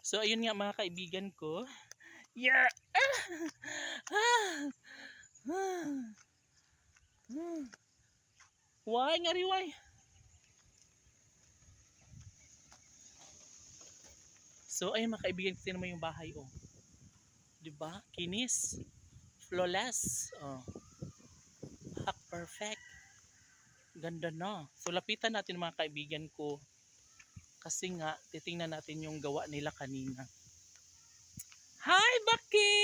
So ayun nga mga kaibigan ko. Yeah. Why nga why? So ayun mga kaibigan, tingnan mo yung bahay oh. 'Di ba? Kinis, flawless. Oh, hack perfect. Ganda na. So lapitan natin mga kaibigan ko kasi nga titingnan natin yung gawa nila kanina. Hi Baki!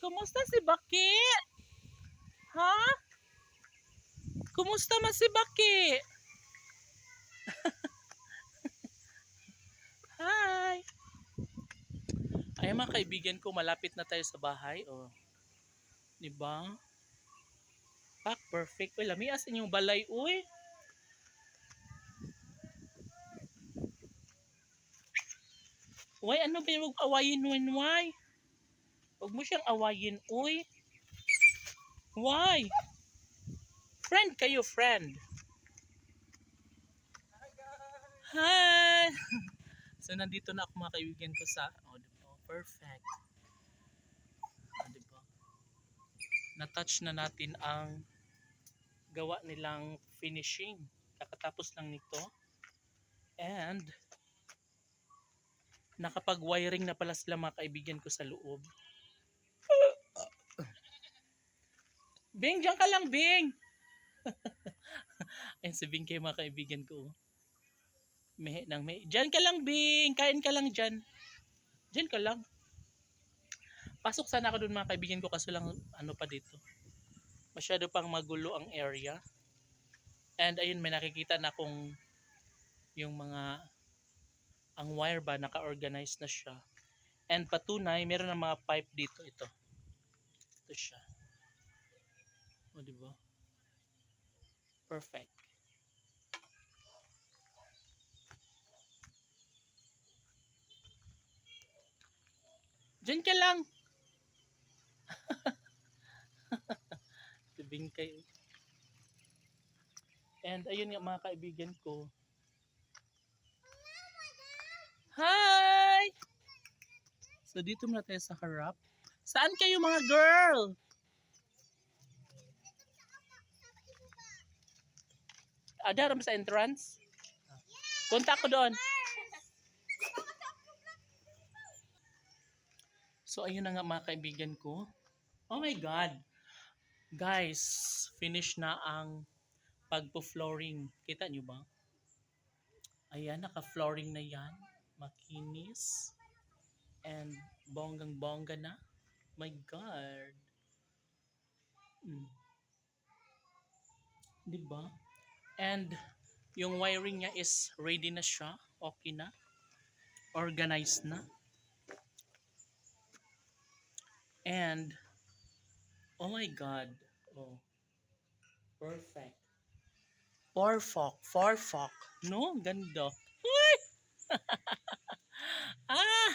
Kumusta si Baki? Ha? Kumusta man si Baki? Hi! Ay mga kaibigan ko, malapit na tayo sa bahay. Oh. 'Di ba? Pack perfect. Uy, lamias inyong balay uy. Why ano ba yung awayin why? Huwag mo siyang awayin uy. Why? Friend kayo, friend. Hi! So nandito na ako mga kaibigan ko sa diba? Perfect. Diba? Na-touch na natin ang gawa nilang finishing. Kakatapos lang nito. And nakapag-wiring na pala sila mga kaibigan ko sa loob. Bing, diyan ka lang, Bing! Ayun si Bing kayo mga kaibigan ko. Mehe nang mehe. Diyan ka lang, Bing! Kain ka lang dyan. Diyan ka lang. Pasok sana ako dun mga kaibigan ko kaso lang ano pa dito. Masyado pang magulo ang area. And ayun may nakikita na kung yung mga ang wire ba naka-organize na siya. And patunay meron ng mga pipe dito ito. Ito siya. O di ba? Perfect. Diyan ka lang. Tibing kayo. And ayun nga mga kaibigan ko. Hi! So dito muna tayo sa harap. Saan kayo mga girl? Ada ram sa entrance? Punta ako doon. So ayun na nga mga kaibigan ko. Oh my God. Guys, finish na ang pagpo-flooring. Kita nyo ba? Ayan, naka-flooring na yan. Makinis. And bonggang-bongga na. My God. Diba? And yung wiring niya is ready na siya. Okay na. Organized na. And oh my God. Oh. Perfect. Forfok. No, ganda. Uy! Ah!